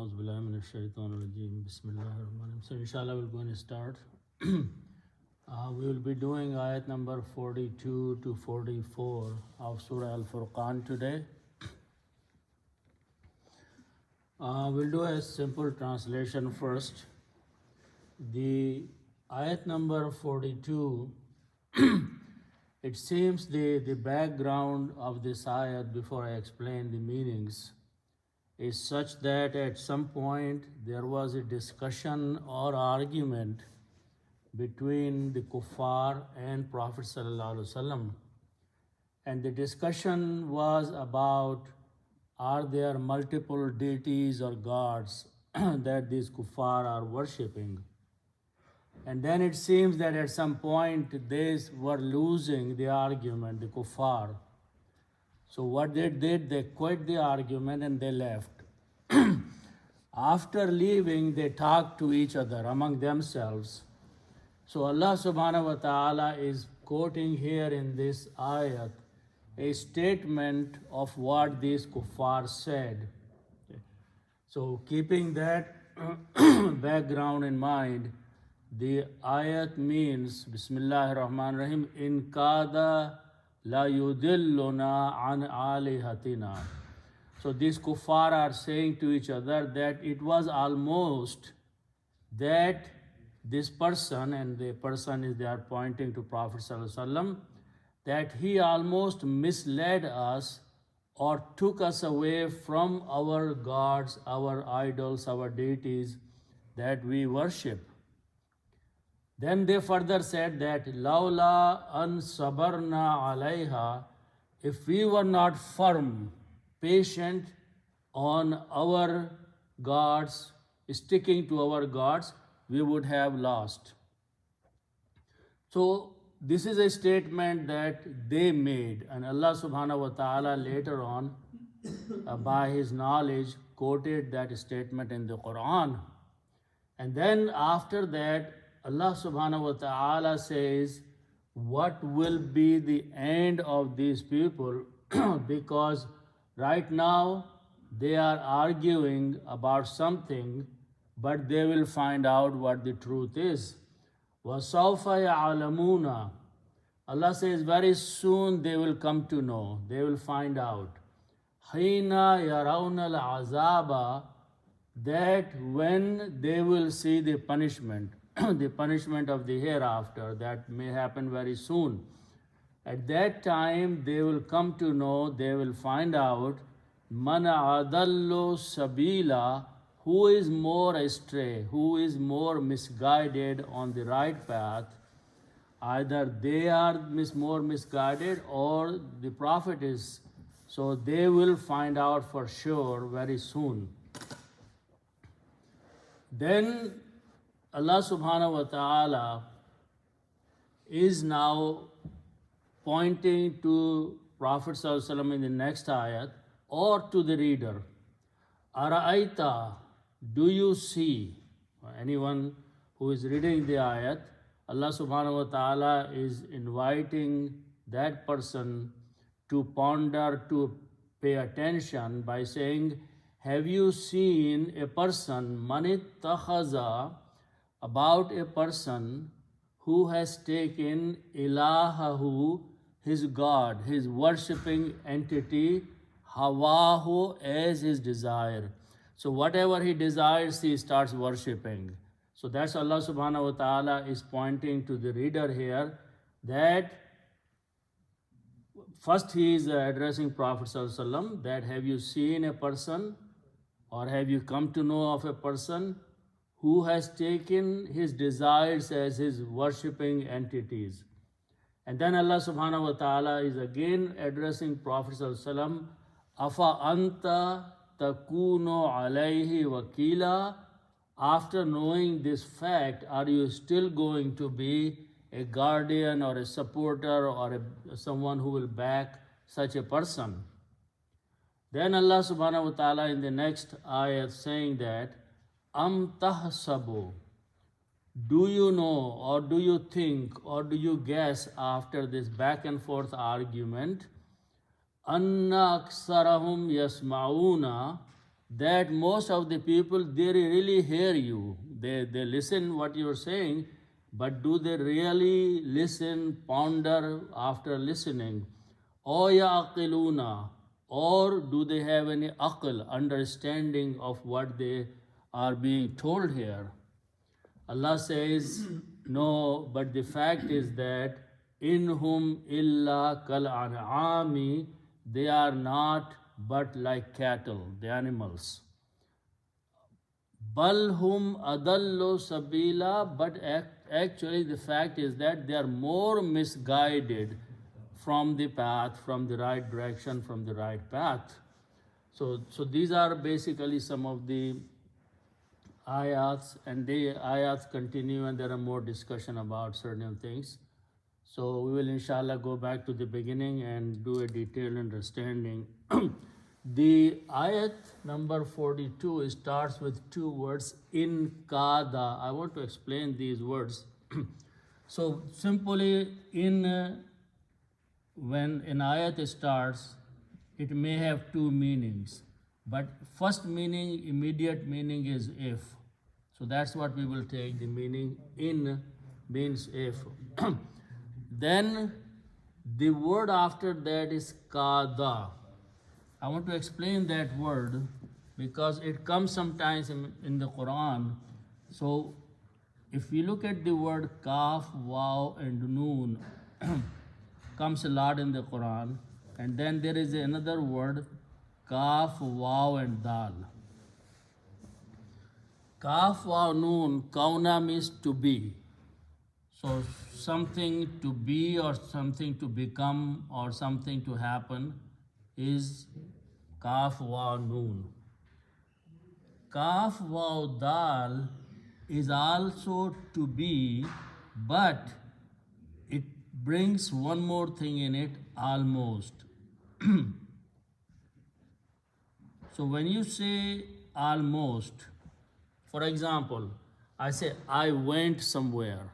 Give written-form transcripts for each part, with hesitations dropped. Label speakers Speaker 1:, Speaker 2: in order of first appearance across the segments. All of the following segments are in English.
Speaker 1: Auzubillahiminash-shaytanir-rajeem. Bismillahir-rahmanir-rahim. So inshallah we're going to start. We will be doing ayat number 42 to 44 of Surah AlFurqan today. We'll do a simple translation first. The ayat number 42, it seems the background of this ayat, before I explain the meanings, is such that at some point there was a discussion or argument between the kuffar and Prophet ﷺ. And the discussion was about, are there multiple deities or gods that these kuffar are worshipping? And then it seems that at some point they were losing the argument, the kuffar. So what they did, they quit the argument and they left. After leaving, they talked to each other among themselves. So Allah subhanahu wa ta'ala is quoting here in this ayat a statement of what these kuffar said. So keeping that background in mind, the ayat means, Bismillahir-Rahmanir-Rahim, in kada la yudilluna an alihatina. So these kuffar are saying to each other that it was almost that this person, and the person is they are pointing to Prophet ﷺ, that he almost misled us or took us away from our gods, our idols, our deities that we worship. Then they further said that laula an sabarna alayha, if we were not firm, patient on our gods, sticking to our gods, we would have lost. So this is a statement that they made, and Allah subhanahu wa ta'ala later on, by His knowledge, quoted that statement in the Quran. And then after that, Allah subhanahu wa ta'ala says, what will be the end of these people? Because right now they are arguing about something, but they will find out what the truth is. وَسَوْفَ يَعْلَمُونَ. Allah says very soon they will come to know, they will find out. حِينَ يَرَوْنَ الْعَذَابَ, that when they will see the punishment, the punishment of the hereafter, that may happen very soon. At that time they will come to know, they will find out, مَنْ أَضَلُّ سَبِيلًا, who is more astray, who is more misguided on the right path. Either they are more misguided or the Prophet is. So they will find out for sure very soon. Then Allah subhanahu wa ta'ala is now pointing to Prophet sallallahu alaihi wasallam in the next ayat, or to the reader. Ara'aita, do you see? Anyone who is reading the ayat, Allah subhanahu wa ta'ala is inviting that person to ponder, to pay attention by saying, have you seen a person, manittahaza, about a person who has taken ilahahu, his God, his worshipping entity, hawahu, as his desire. So whatever he desires, he starts worshipping. So that's Allah subhanahu wa ta'ala is pointing to the reader here, that first he is addressing Prophet sallallahu alaihi wasallam, that have you seen a person, or have you come to know of a person who has taken his desires as his worshipping entities? And then Allah subhanahu wa ta'ala is again addressing Prophet sallallahu alaihi wasallam, afa anta takunu alayhi wakila. After knowing this fact, are you still going to be a guardian or a supporter or someone who will back such a person? Then Allah subhanahu wa ta'ala in the next ayat saying that, am tahsabu, do you know or do you think or do you guess after this back and forth argument, anna aksarahum yasma'una, that most of the people, they really hear you. They listen what you're saying, but do they really listen, ponder after listening? O yaqiluna, or do they have any aql, understanding of what they are being told here? Allah says, no, but the fact is that inhum illa kal an'ami, they are not but like cattle, the animals. Bal hum adallu sabila, but actually the fact is that they are more misguided from the path, from the right direction, from the right path. So these are basically some of the ayats, and the ayats continue and there are more discussion about certain things. So we will inshallah go back to the beginning and do a detailed understanding. The ayat number 42 starts with two words, in kada. I want to explain these words. So simply when an ayat starts, it may have two meanings. But first meaning, immediate meaning is if. So that's what we will take. The meaning in means if. Then the word after that is kada. I want to explain that word because it comes sometimes in the Quran. So if we look at the word kaf, waw and noon, comes a lot in the Quran. And then there is another word, kaf, waw and dal. Kaf, waw, noon, kauna means to be. So something to be or something to become or something to happen is kaf, waw, noon. Kaf, waw, dal is also to be, but it brings one more thing in it, almost. So when you say almost, for example, I say I went somewhere.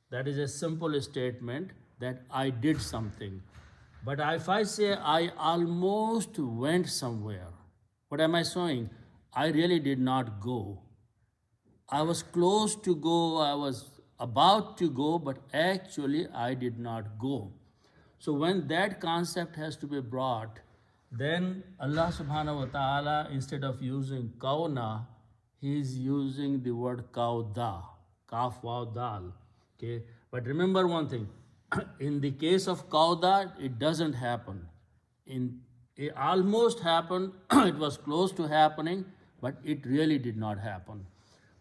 Speaker 1: That is a simple statement that I did something. But if I say I almost went somewhere, what am I showing? I really did not go. I was close to go, I was about to go, but actually I did not go. So when that concept has to be brought, then Allah subhanahu wa ta'ala, instead of using kauna, He is using the word kauda, kaf, waw, dal. Okay? But remember one thing, in the case of kauda, it doesn't happen. It almost happened, it was close to happening, but it really did not happen.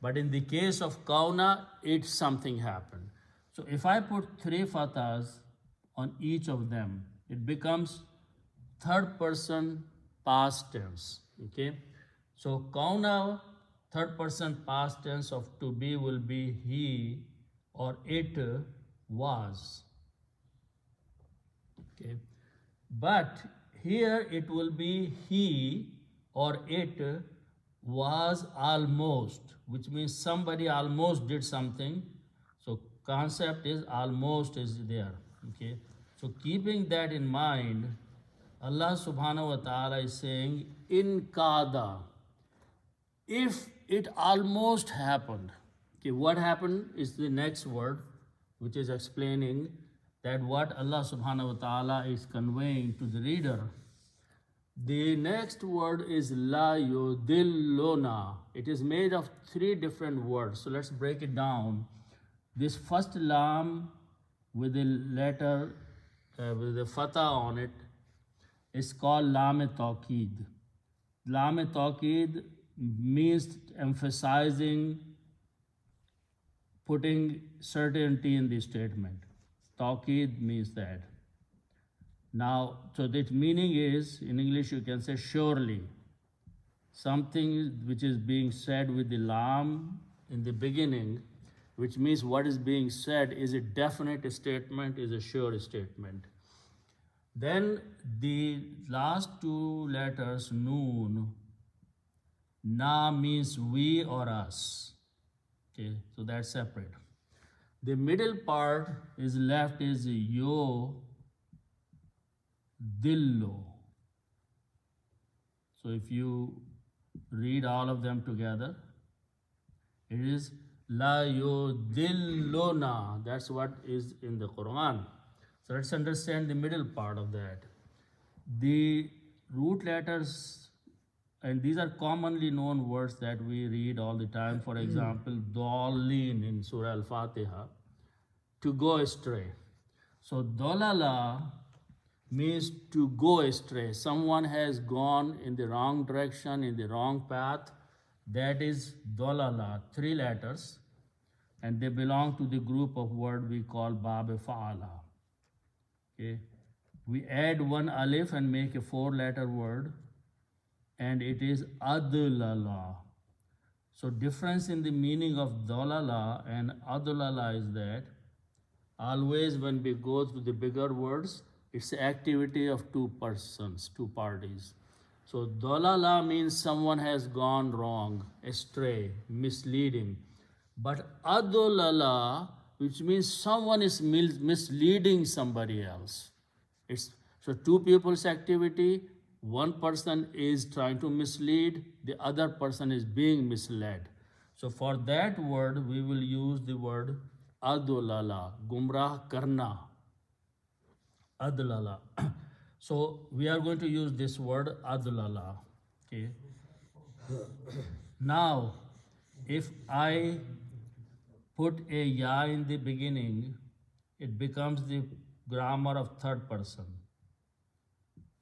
Speaker 1: But in the case of kauna, something happened. So if I put three fathas on each of them, it becomes third person past tense. Okay? So kauna, third person past tense of to be will be he or it was. Okay? But here it will be he or it was almost, which means somebody almost did something. So concept is almost is there. Okay? So keeping that in mind, Allah subhanahu wa ta'ala is saying, in kada, if it almost happened. Okay, what happened is the next word, which is explaining that what Allah subhanahu wa ta'ala is conveying to the reader. The next word is la yudilluna. It is made of three different words. So let's break it down. This first lam with the letter, with the fatha on it, is called lam-e-tawqeed. Lam-e-tawqeed means emphasizing, putting certainty in the statement. Tawqeed means that. Now, so that meaning is, in English you can say surely. Something which is being said with the lam in the beginning, which means what is being said is a definite statement, is a sure statement. Then the last two letters, noon, na means we or us. Okay, so that's separate. The middle part is left is yo, dillo. So if you read all of them together. It is La yudilluna. That's what is in the Quran. So let's understand the middle part of that. The root letters, and these are commonly known words that we read all the time. For example, Dallin in Surah Al-Fatiha, to go astray. So Dalala means to go astray. Someone has gone in the wrong direction, in the wrong path. That is Dalala, 3 letters, and they belong to the group of word we call Bab Fa'ala. Okay. We add 1 alif and make a 4-letter word, and it is adlala. So difference in the meaning of dalala and adlala is that always when we go to the bigger words, it's the activity of 2 persons, 2 parties. So dalala means someone has gone wrong, astray, misleading. But adlala, which means someone is misleading somebody else. So 2 people's activity, 1 person is trying to mislead, the other person is being misled. So for that word, we will use the word adlala, gumrah karna, adlala. So we are going to use this word adlala. Okay. Now, if I put a ya in the beginning, it becomes the grammar of 3rd person.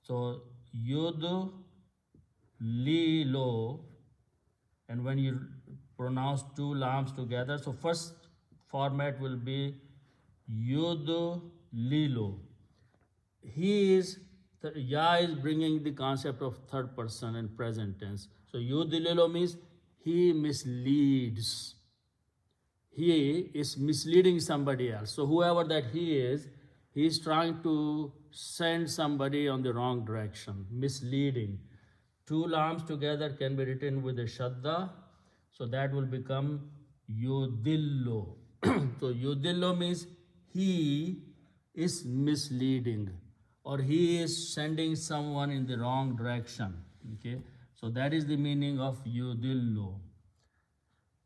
Speaker 1: So yud, li, lo, and when you pronounce 2 lams together, so first format will be yud, li, lo. Ya is bringing the concept of 3rd person and present tense. So yud, li, lo means he misleads. He is misleading somebody else. So whoever that he is trying to send somebody on the wrong direction, misleading. 2 lams together can be written with a shadda, so that will become yudillo. So yudillo means he is misleading, or he is sending someone in the wrong direction. Okay, so that is the meaning of yudillo.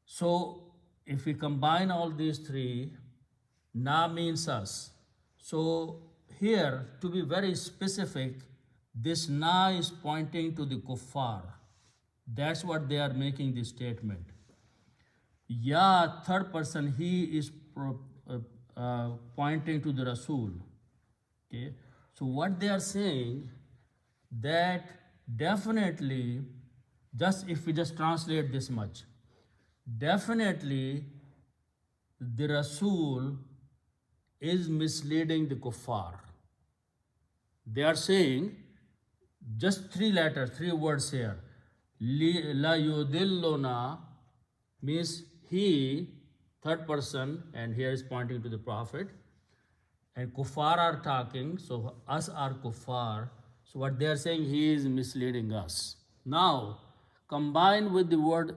Speaker 1: So if we combine all these 3, na means us. So here, to be very specific, this na is pointing to the kuffar. That's what they are making this statement. Ya, 3rd person, he is pointing to the Rasul. Okay. So what they are saying, that definitely, if we just translate this much, definitely the Rasul is misleading the kuffar. They are saying just 3 letters, 3 words here. La yudilluna means he, 3rd person, and here is pointing to the Prophet. And kuffar are talking, so us are kuffar. So what they are saying, he is misleading us. Now, combined with the word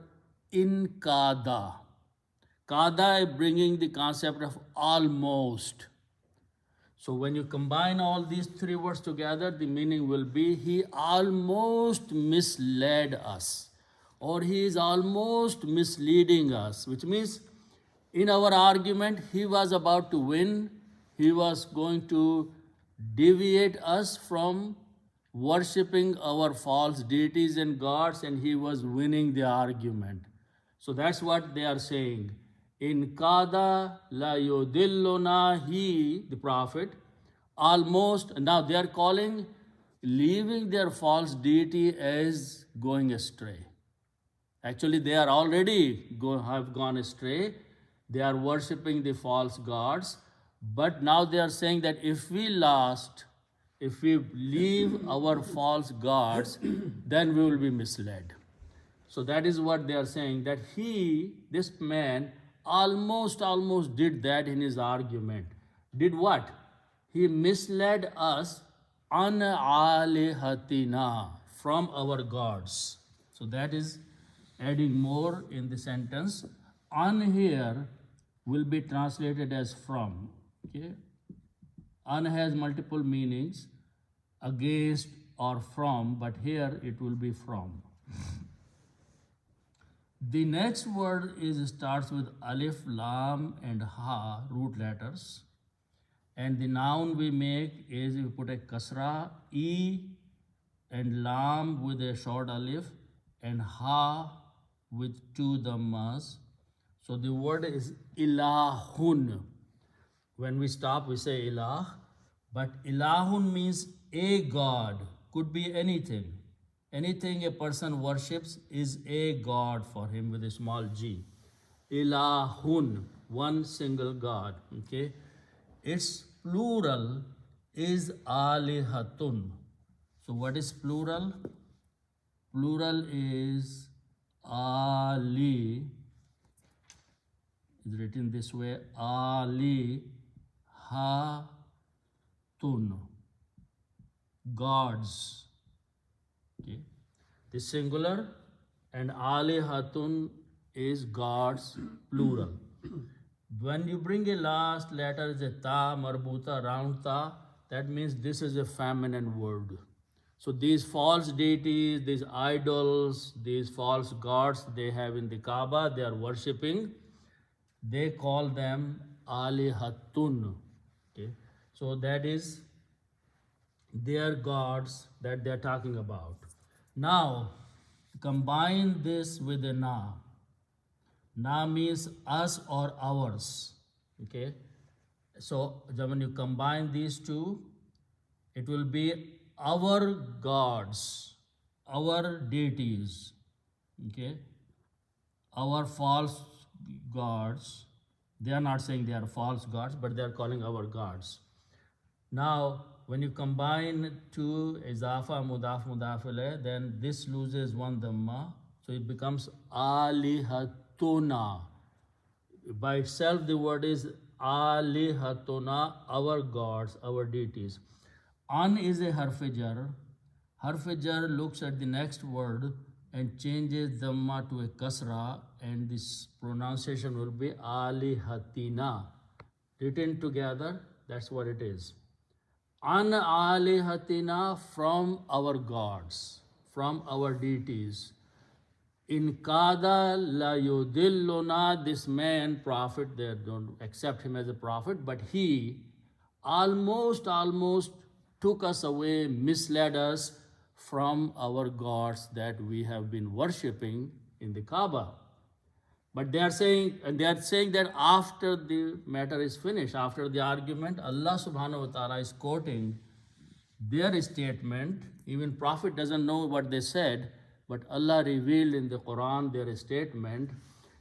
Speaker 1: in kada. Kada is bringing the concept of almost. So when you combine all these 3 words together, the meaning will be he almost misled us, or he is almost misleading us, which means in our argument, he was about to win. He was going to deviate us from worshipping our false deities and gods, and he was winning the argument. So that's what they are saying. In kada la yudilluna, he, the Prophet, almost, now they are calling leaving their false deity as going astray. Actually, they are already have gone astray. They are worshipping the false gods. But now they are saying that if we leave our false gods, then we will be misled. So that is what they are saying, that this man, almost did that in his argument. Did what? He misled us an alihatina, from our gods. So that is adding more in the sentence. An here will be translated as from. Okay? An has multiple meanings, against or from, but here it will be from. The next word starts with alif, lam, and ha, root letters. And the noun we make is we put a kasra, e, and lam with a short alif, and ha with two dhammas. So the word is ilahun. When we stop, we say ilah. But ilahun means a god. Could be anything. Anything a person worships is a god for him with a small g. Ilahun, one single god. Okay. Its plural is alihatun. So what is plural? Plural is ali. Is written this way: ali hatun. Gods. Okay. The singular and alihatun is gods, plural. When you bring a last letter, is a ta, marbuta, round ta, that means this is a feminine word. So these false deities, these idols, these false gods they have in the Kaaba, they are worshipping, they call them alihatun. Okay. So that is their gods that they are talking about. Now, combine this with a na. Na means us or ours. Okay. So when you combine these two, it will be our gods, our deities. Okay. Our false gods. They are not saying they are false gods, but they are calling our gods. Now, when you combine two izafa, mudaf, mudaf ilayh, then this loses one dhamma, so it becomes alihatuna. By itself, the word is alihatuna, our gods, our deities. An is a harf-e-jar. Harf-e-jar looks at the next word and changes dhamma to a kasra, and this pronunciation will be alihatina. Written together, that's what it is. An alihatina, from our gods, from our deities. In kada la yudilluna, this man, prophet, they don't accept him as a prophet, but he almost took us away, misled us from our gods that we have been worshipping in the Kaaba. But they are saying that after the matter is finished, after the argument, Allah subhanahu wa ta'ala is quoting their statement. Even Prophet doesn't know what they said, but Allah revealed in the Quran their statement.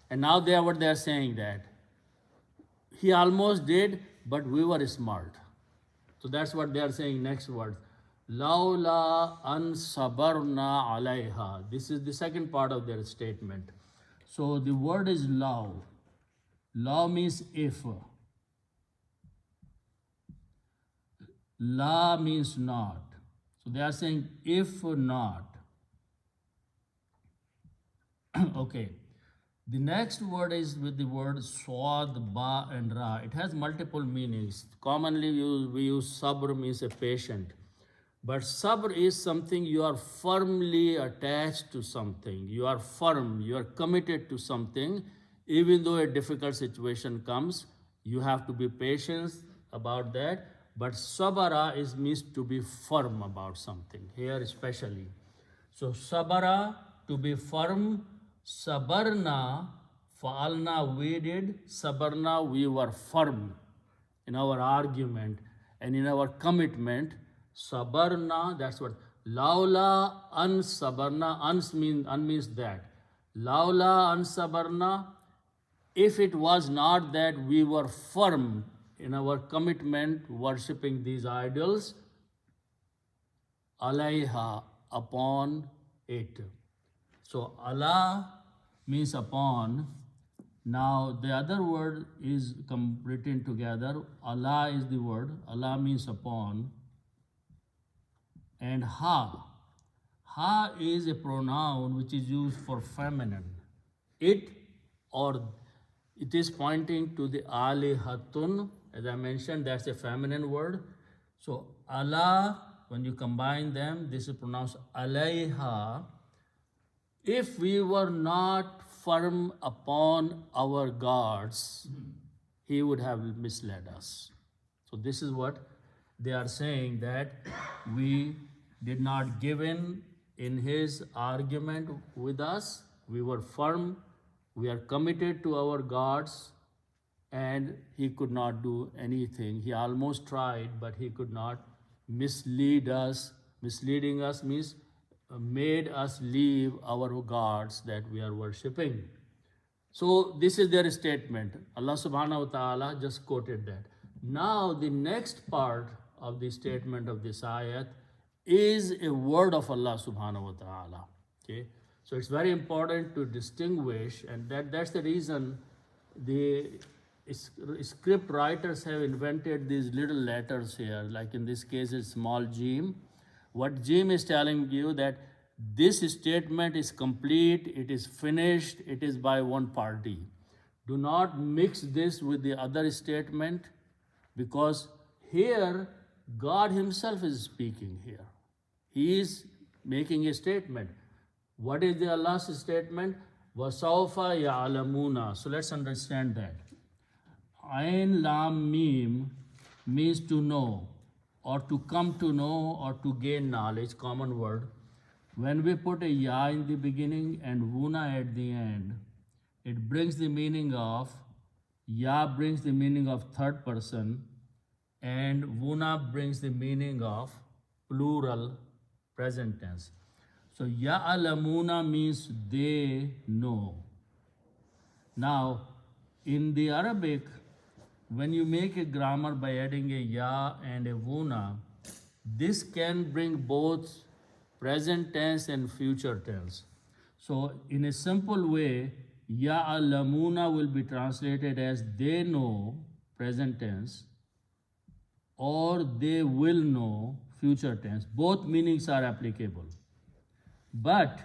Speaker 1: And now they are saying that he almost did, but we were smart. So that's what they are saying next word. Laula an sabarna alayha. This is the second part of their statement. So the word is law. Law means if. La means not. So they are saying if not. Okay. The next word is with the word swad, ba, and ra. It has multiple meanings. Commonly we use sabr, means a patient. But sabr is something you are firmly attached to something. You are firm, you are committed to something. Even though a difficult situation comes, you have to be patient about that. But sabara means to be firm about something, here especially. So sabara, to be firm. Sabarna, fa'alna, we did. Sabarna, we were firm in our argument and in our commitment. Sabarna, that's what. Laula an sabarna, an means that. Laula an sabarna, if it was not that we were firm in our commitment worshipping these idols, alayha, upon it. So Allah means upon. Now the other word is written together. Allah is the word. Allah means upon. And ha. Ha is a pronoun which is used for feminine. It is pointing to the alihatun. As I mentioned, that's a feminine word. So Allah, when you combine them, this is pronounced alayha. If we were not firm upon our guards, he would have misled us. So this is what they are saying, that we did not give in his argument with us. We were firm. We are committed to our gods, and he could not do anything. He almost tried, but he could not mislead us. Misleading us means made us leave our gods that we are worshipping. So this is their statement. Allah subhanahu wa ta'ala just quoted that. Now the next part of the statement of this ayat is a word of Allah subhanahu wa ta'ala. Okay? So it's very important to distinguish, and that's the reason the script writers have invented these little letters here. Like in this case, it's small jim. What jim is telling you that this statement is complete, it is finished, it is by one party. Do not mix this with the other statement, because here God himself is speaking here. He is making a statement. What is the Allah's statement? وَسَوْفَ يَعْلَمُونَ. So let's understand that. Ain Lam Mim means to know, or to come to know, or to gain knowledge, common word. When we put a ya in the beginning and wuna at the end, it brings the meaning of, ya brings the meaning of third person, and wuna brings the meaning of plural present tense. So ya'lamuna means they know. Now, in the Arabic, when you make a grammar by adding a ya and a wuna, this can bring both present tense and future tense. So in a simple way, ya'lamuna will be translated as they know, present tense, or they will know, future tense. Both meanings are applicable. But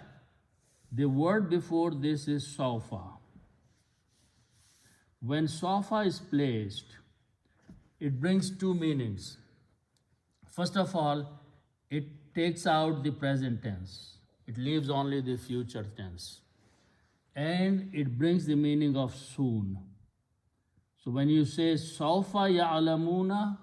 Speaker 1: the word before this is sofa. When sofa is placed, it brings two meanings. First of all, it takes out the present tense. It leaves only the future tense. And it brings the meaning of soon. So when you say sofa ya'lamuna,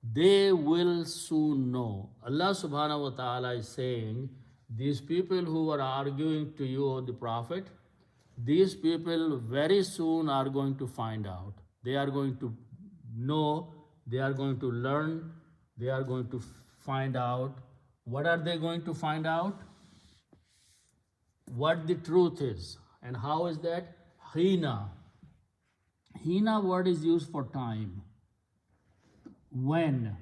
Speaker 1: they will soon know. Allah subhanahu wa ta'ala is saying, these people who are arguing to you, O the Prophet, these people very soon are going to find out. They are going to know, they are going to learn, they are going to find out. What are they going to find out? What the truth is. And how is that? Hina. Hina word is used for time. When,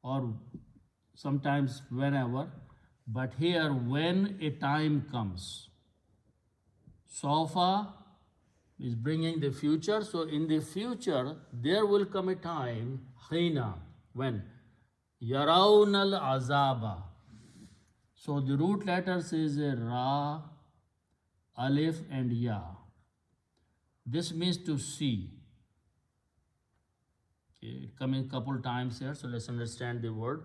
Speaker 1: or sometimes whenever, but here when a time comes. Sofa is bringing the future, so in the future there will come a time, hina, when Yarawnal azaba. So the root letters is a ra, alif and ya. This means to see. Okay, it comes a couple times here, so let's understand the word.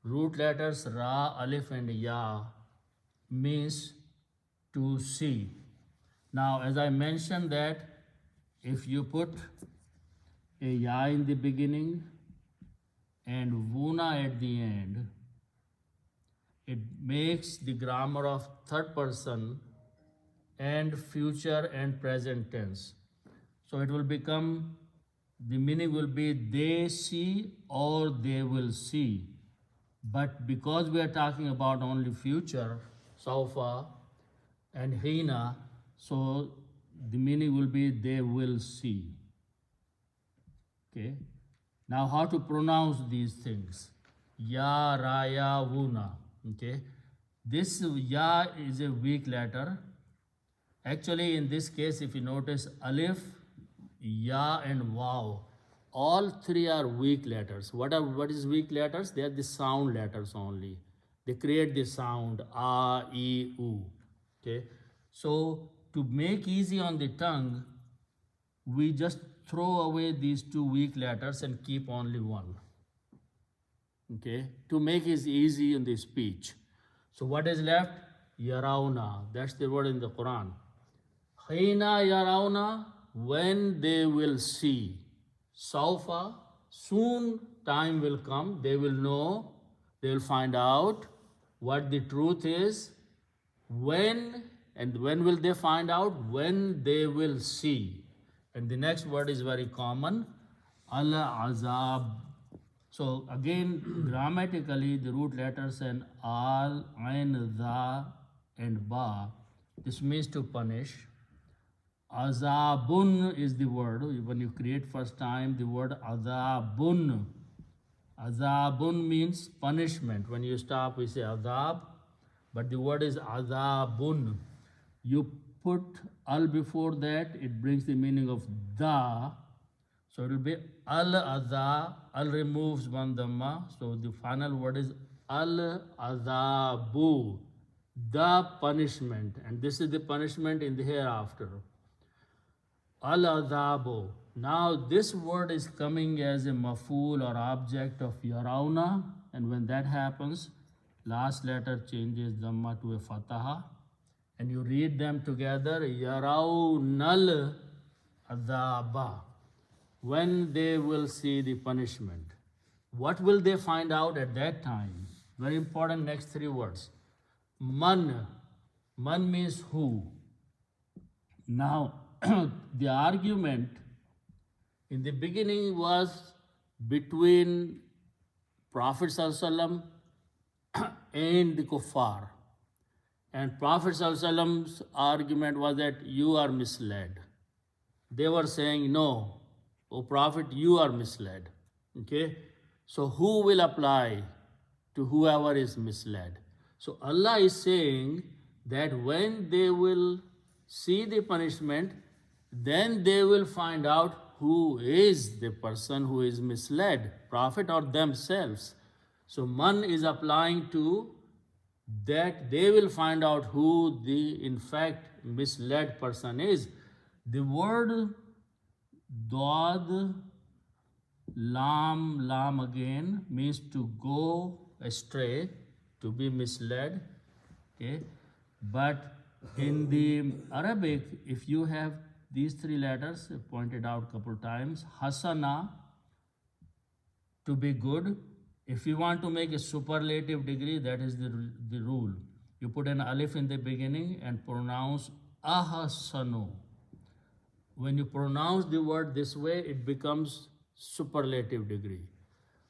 Speaker 1: Root letters ra, alif and ya means to see. Now, as I mentioned that if you put a ya in the beginning and wuna at the end, it makes the grammar of third person and future and present tense. So it will become, the meaning will be they see or they will see. But because we are talking about only future, sofa and hina, so the meaning will be they will see. Okay. Now how to pronounce these things? Ya, ra, ya, wuna. Okay. This ya is a weak letter. Actually, in this case, if you notice, alif, ya and waw, all three are weak letters. What is weak letters? They are the sound letters only. They create the sound a, e, u. Okay. So to make easy on the tongue, we just throw away these two weak letters and keep only one. Okay. To make it easy in the speech. So what is left? Yarawna. That's the word in the Quran. Hina yarawna, when they will see. Saufa, soon time will come, they will know, they will find out what the truth is. When, and when will they find out? When they will see. And the next word is very common, al-azab. So again, grammatically, the root letters and al, ain, za, and ba. This means to punish. Azabun is the word. When you create first time, the word azabun. Azabun means punishment. When you stop, we say azab, but the word is azabun. You put al before that, it brings the meaning of the. So it will be al-adha, al removes one dhamma. So the final word is al-adhabu, the punishment. And this is the punishment in the hereafter. Al-adhabu. Now this word is coming as a maf'ul or object of yarawna. And when that happens, last letter changes dhamma to a fataha. And you read them together, yarawnal adhaba. When they will see the punishment. What will they find out at that time? Very important next three words. Man. Man means who. Now, the argument in the beginning was between Prophet ﷺ and the kuffar. And Prophet ﷺ's argument was that you are misled. They were saying, no, O Prophet, you are misled. Okay? So who will apply to whoever is misled? So Allah is saying that when they will see the punishment, then they will find out who is the person who is misled, Prophet or themselves. So man is applying to that they will find out who the in fact misled person is. The word Dad, lam again means to go astray, to be misled. Okay, but in the Arabic, if you have these three letters pointed out a couple times, hasana, to be good. If you want to make a superlative degree, that is the rule. You put an alif in the beginning and pronounce ahasanu. When you pronounce the word this way, it becomes superlative degree.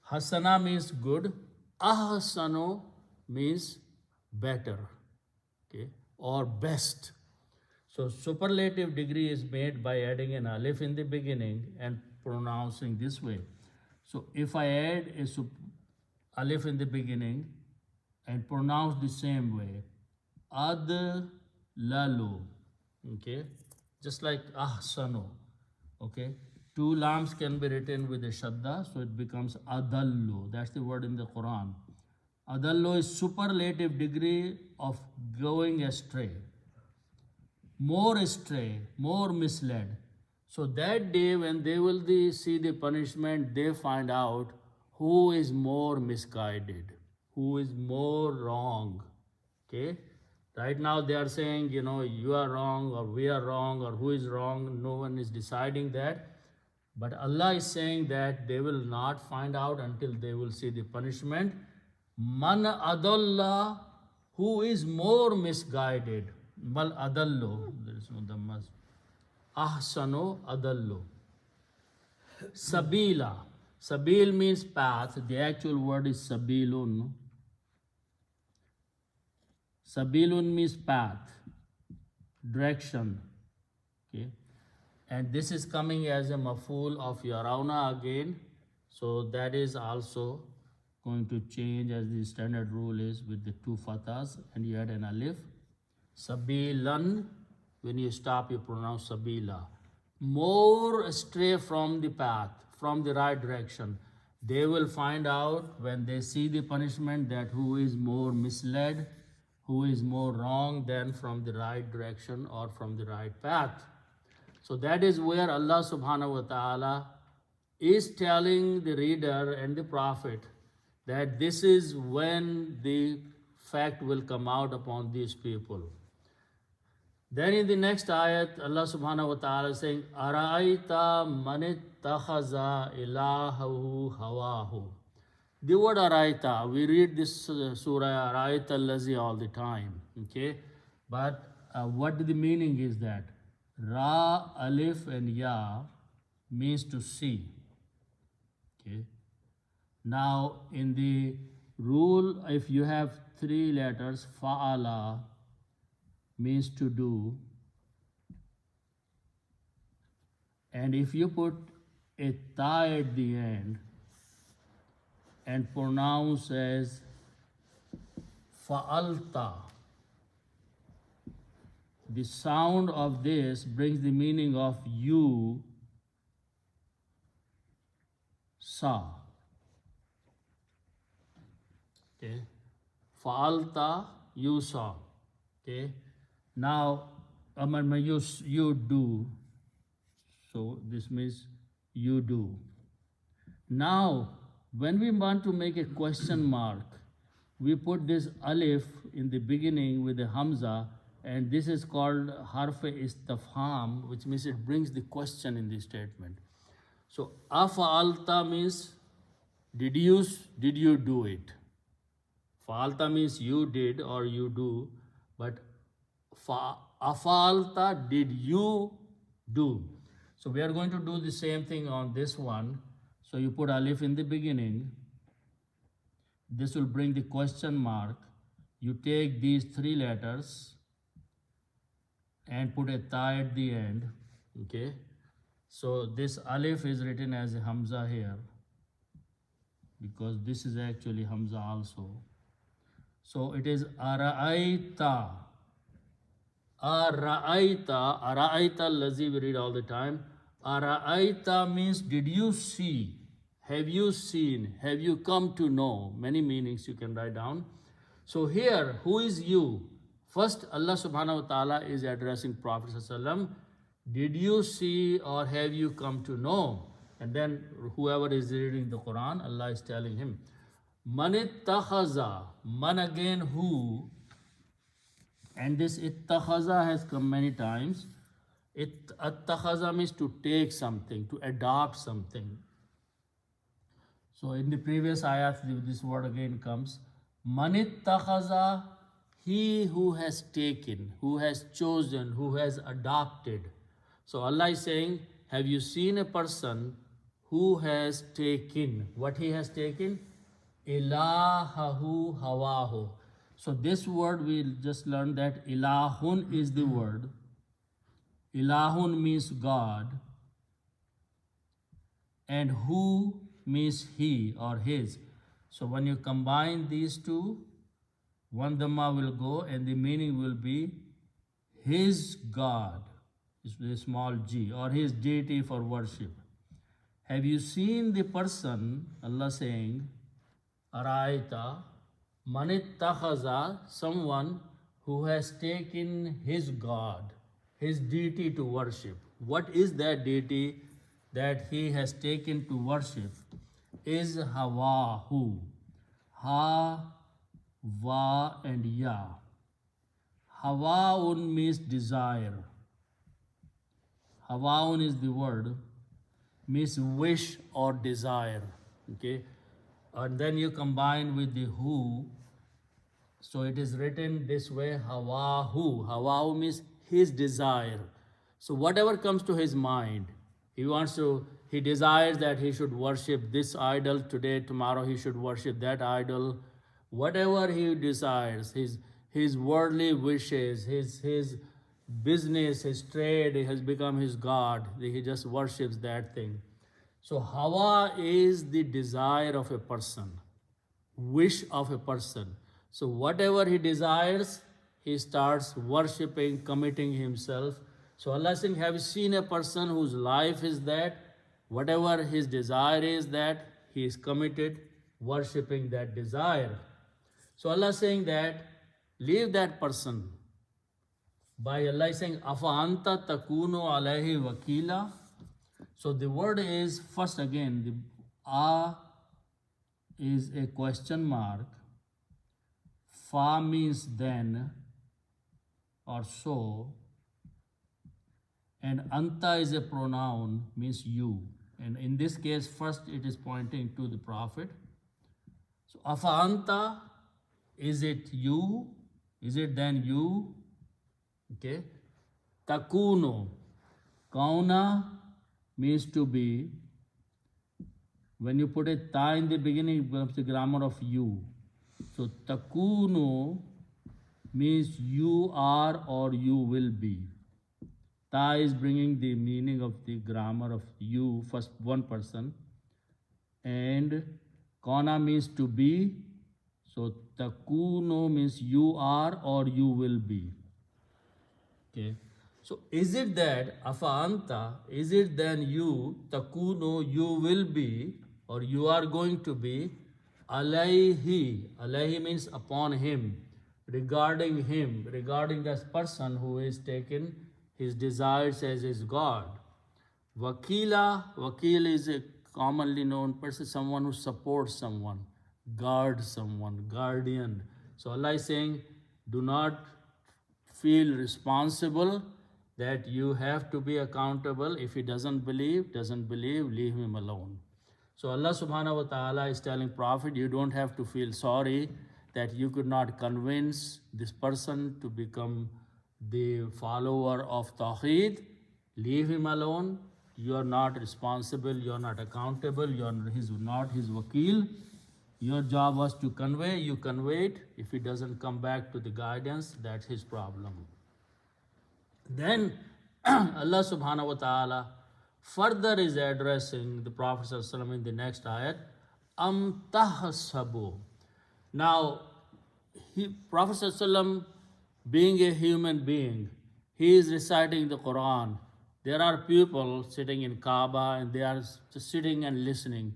Speaker 1: Hasana means good. Ahsanu means better, okay, or best. So superlative degree is made by adding an alif in the beginning and pronouncing this way. So if I add a alif in the beginning and pronounce the same way, ad-lalu, okay, just like ahsanu, okay. Two lams can be written with a shadda, so it becomes adallu. That's the word in the Quran. Adallu is superlative degree of going astray, more misled. So that day when they will see the punishment, they find out who is more misguided, who is more wrong, okay. Right now they are saying, you are wrong or we are wrong or who is wrong. No one is deciding that. But Allah is saying that they will not find out until they will see the punishment. Man adalla, who is more misguided. Mal adallu, there is no dhammas. Ahsanu adallu. Sabila. Sabil means path. The actual word is sabilun. Sabilun means path, direction. Okay. And this is coming as a maf'ul of yarawna again. So that is also going to change as the standard rule is with the two fathas and you add an alif. Sabilan, when you stop you pronounce sabila. More astray from the path, from the right direction. They will find out when they see the punishment that who is more misled, who is more wrong than from the right direction or from the right path. So that is where Allah subhanahu wa ta'ala is telling the reader and the prophet that this is when the fact will come out upon these people. Then in the next ayat, Allah subhanahu wa ta'ala is saying, Ara'aita man ittakhaza ilahahu hawahu. The word Ara'aita, we read this surah Ara'aita allazi all the time. Okay? But what the meaning is that? Ra, Alif and Ya means to see. Okay? Now in the rule, if you have three letters, Fa'ala means to do, and if you put a ta at the end and pronounce as fa'alta, the sound of this brings the meaning of you saw. Okay, fa'alta, you saw. Okay, now you do, so this means you do. Now when we want to make a question mark, we put this alif in the beginning with the hamza, and this is called harf-e-istifham, which means it brings the question in the statement. So afa'alta means did you do it? Fa'alta means you did or you do, but afa'alta, did you do? So we are going to do the same thing on this one. So you put alif in the beginning. This will bring the question mark. You take these three letters and put a ta at the end. Okay. So this alif is written as a hamza here, because this is actually hamza also. So it is ara'aita. Ara'aita allazi we read all the time. Ara'aita means did you see? Have you seen? Have you come to know? Many meanings you can write down. So here, who is you? First, Allah subhanahu wa ta'ala is addressing Prophet sallallahu alaihi wasallam. Did you see or have you come to know? And then whoever is reading the Quran, Allah is telling him, Man ittakhaza, man again who, and this ittakhaza has come many times. Ittakhaza means to take something, to adopt something. So in the previous ayat, this word again comes. Man ittakhaza, he who has taken, who has chosen, who has adopted. So Allah is saying, have you seen a person who has taken? What he has taken? Ilahahu hawahu. So this word we'll just learn that ilahun is the word. Ilahun means God, and who means he or his. So when you combine these two, one dhamma will go and the meaning will be his God, with a small g, or his deity for worship. Have you seen the person, Allah saying, Araita, manittakhaza, someone who has taken his God, his deity to worship. What is that deity that he has taken to worship? Is hawahu. Ha, va and ya. Hawaun means desire. Hawaun is the word, means wish or desire. Okay, and then you combine with the who, so it is written this way, hawahu. Hawahu means his desire. So whatever comes to his mind, he desires that he should worship this idol today, tomorrow he should worship that idol. Whatever he desires, his worldly wishes, his business, his trade has become his God. He just worships that thing. So hawa is the desire of a person, wish of a person. So whatever he desires, he starts worshipping, committing himself. So Allah is saying, have you seen a person whose life is that, whatever his desire is that, he is committed, worshipping that desire. So Allah is saying that, leave that person. By Allah is saying, Afa anta takunu alayhi wakila. So the word is, first again, the a is a question mark. Fa means then or so. and anta is a pronoun, means you. And in this case, first it is pointing to the Prophet. So afa anta, is it you? Is it then you? Okay. Takuno, kauna means to be. When you put a ta in the beginning, it becomes the grammar of you. So takuno means you are or you will be. Ta is bringing the meaning of the grammar of you, first one person. And kauna means to be. So takuno means you are or you will be. Okay. So is it that afa anta, is it then you, takuno, you will be or you are going to be, alayhi, alayhi means upon him, regarding this person who is taken his desires as his God. Wakila, wakil is a commonly known person, someone who supports someone, guards someone, guardian. So Allah is saying, do not feel responsible that you have to be accountable. If he doesn't believe, leave him alone. So Allah subhanahu wa ta'ala is telling Prophet, you don't have to feel sorry that you could not convince this person to become the follower of Tawheed. Leave him alone. You are not responsible, you are not accountable, you are not his wakil. Your job was to convey, you conveyed. If he doesn't come back to the guidance, that's his problem. Then Allah subhanahu wa ta'ala further is addressing the Prophet ﷺ in the next ayat, am tahsabu. Now, Prophet ﷺ, being a human being, he is reciting the Quran. There are people sitting in Kaaba and they are just sitting and listening.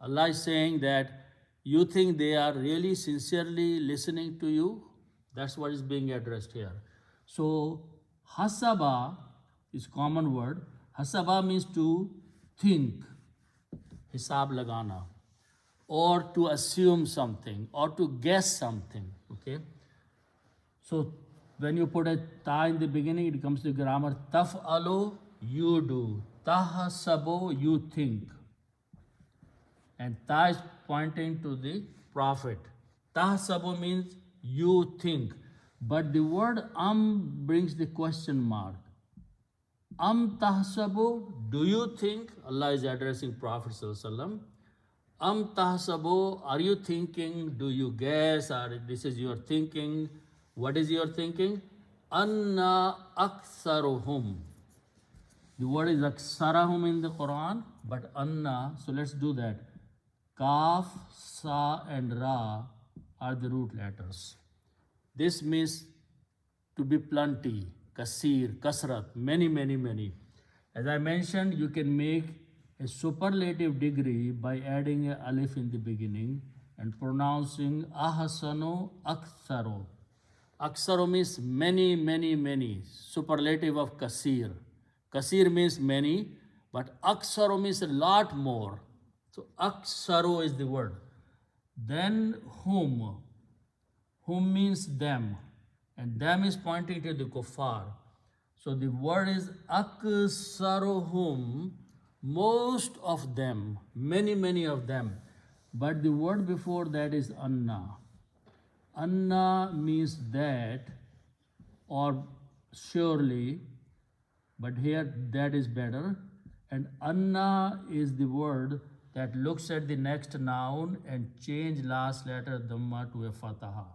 Speaker 1: Allah is saying that you think they are really sincerely listening to you? That's what is being addressed here. So, hasaba is common word. Hasaba means to think, hisab lagana, or to assume something, or to guess something. Okay. So, when you put a ta in the beginning, it comes to grammar. Taf'alu, you do. Tahsabu, you think. And ta is pointing to the Prophet. Tahsabu means you think. But the word brings the question mark. Tahsabu, do you think? Allah is addressing Prophet ﷺ. Tahsabu, are you thinking? Do you guess? Or this is your thinking? What is your thinking? Anna aktharuhum. The word is aksarahum in the Quran, but anna, so let's do that. Kaf, sa and ra are the root letters. This means to be plenty, kasir, kasrat, many, many, many. As I mentioned, you can make a superlative degree by adding a alif in the beginning and pronouncing ahsanu aktharu. Aksaro means many, many, many. Superlative of kasir. Kasir means many, but aksaro means a lot more. So aksaro is the word. Then whom. Whom means them. And them is pointing to the kuffar. So the word is aksaruhum, most of them, many, many of them. But the word before that is anna. Anna means that or surely, but here that is better. And anna is the word that looks at the next noun and change last letter dhamma to a fataha.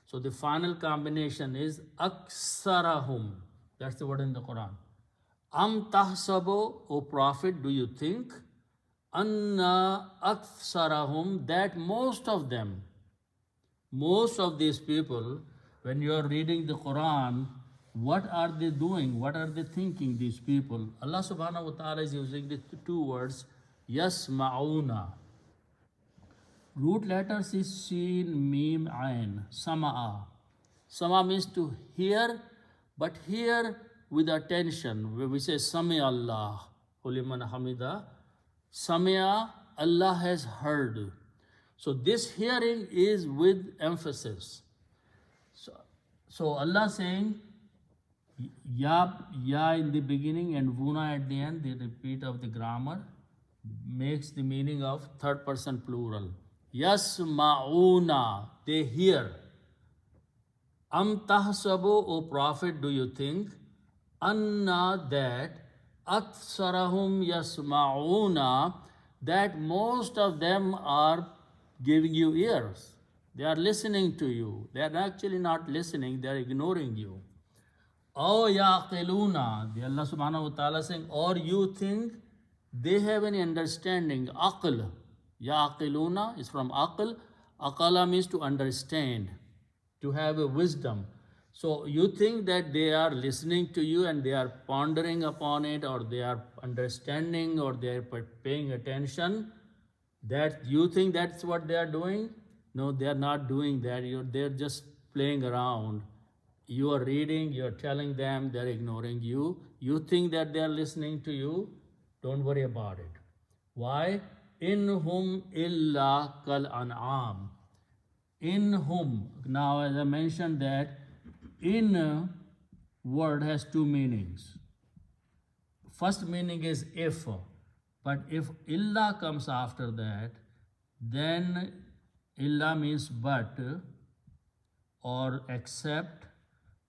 Speaker 1: So the final combination is aksarahum. That's the word in the Quran. Am tahsabu, O Prophet, do you think? Anna aksarahum, that most of them, most of these people, when you are reading the Quran, what are they doing? What are they thinking, these people? Allah subhanahu wa ta'ala is using the two words, yasma'una. Root letters is seen, mim, ain, sama'a. Sama means to hear, but hear with attention. We say, Sami Allah, Huliman Hamida. Sami'a, Allah has heard. So this hearing is with emphasis. So Allah saying, Ya in the beginning and vuna at the end, the repeat of the grammar makes the meaning of third person plural. Yasma'una, they hear. Am tahsabu, O Prophet, do you think? Anna, that aksarahum yasma'una, that most of them are giving you ears. They are listening to you. They are actually not listening, they are ignoring you. Oh yaqiluna, the Allah subhanahu wa ta'ala saying, or you think they have any understanding. Aql. Yaqiluna is from aql. Aqala means to understand, to have a wisdom. So you think that they are listening to you and they are pondering upon it, or they are understanding, or they are paying attention, that you think that's what they are doing? No, they are not doing that. They're just playing around. You are reading, you are telling them, they're ignoring you. You think that they are listening to you? Don't worry about it. Why? In hum illa kal an'am. In whom. Now, as I mentioned that in word has two meanings. First meaning is if, but if illa comes after that, then illa means but or except.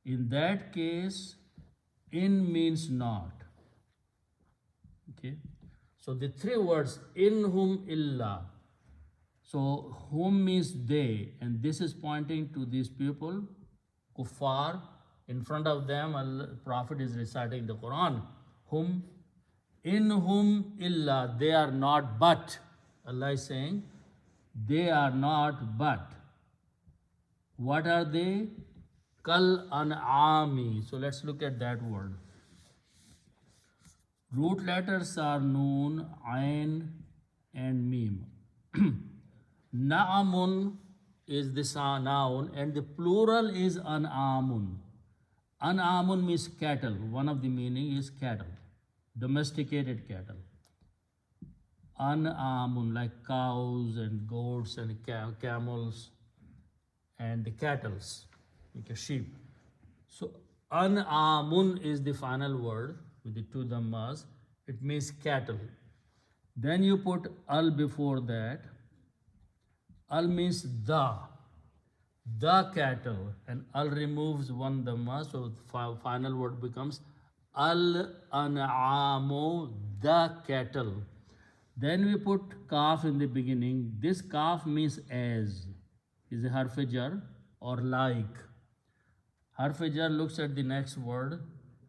Speaker 1: In that case, in means not. Okay. So the three words, in whom illa. So whom means they, and this is pointing to these people, kuffar. In front of them, Prophet is reciting the Quran. Whom, in whom illa, they are not but. Allah is saying, they are not but. What are they? Kal an'ami. So let's look at that word. Root letters are noon, ain, and mim. Na'amun is the noun, and the plural is an'amun. An'amun means cattle. One of the meaning is cattle, domesticated cattle. An'amun, like cows and goats and camels and the cattles, like a sheep. So an'amun is the final word with the two dhammas. It means cattle. Then you put al before that. Al means the cattle, and al removes one dhamma, so final word becomes al an'amu, the cattle. Then we put kaf in the beginning. This kaf means as, is a harf jar or like. Harf jar looks at the next word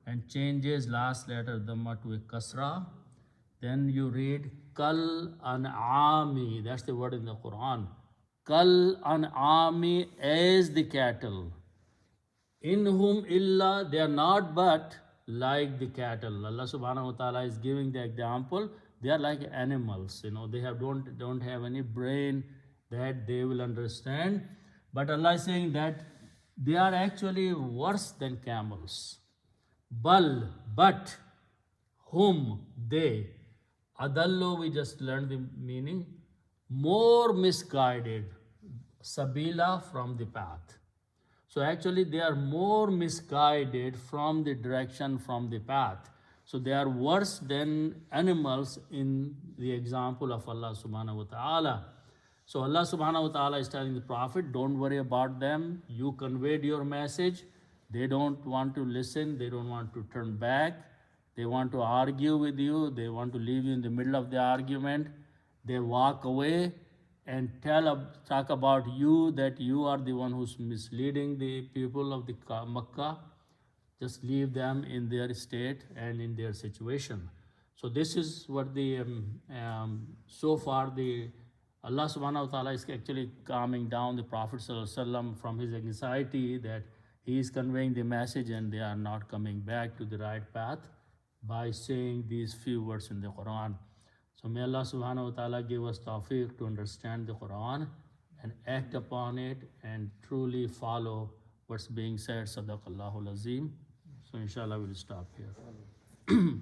Speaker 1: and changes last letter dhamma to a kasra. Then you read kal an'ami, that's the word in the Quran. Kal an'ami, as the cattle. In whom illa, they are not but like the cattle. Allah subhanahu wa ta'ala is giving the example. They are like animals, they don't have any brain that they will understand. But Allah is saying that they are actually worse than camels. Bal, but, whom, they. Adallo, we just learned the meaning. More misguided. Sabila, from the path. So actually they are more misguided from the direction, from the path. So they are worse than animals in the example of Allah subhanahu wa ta'ala. So Allah subhanahu wa ta'ala is telling the Prophet, don't worry about them. You conveyed your message. They don't want to listen. They don't want to turn back. They want to argue with you. They want to leave you in the middle of the argument. They walk away and talk about you, that you are the one who's misleading the people of the Makkah. Just leave them in their state and in their situation. So this is what the so far the Allah subhanahu wa ta'ala is actually calming down the Prophet sallallahu alaihi wasallam from his anxiety that he is conveying the message and they are not coming back to the right path by saying these few words in the Quran. So may Allah subhanahu wa ta'ala give us tawfiq to understand the Quran and act upon it and truly follow what's being said. Sadaqallahu al-Azim. So inshallah we'll stop here.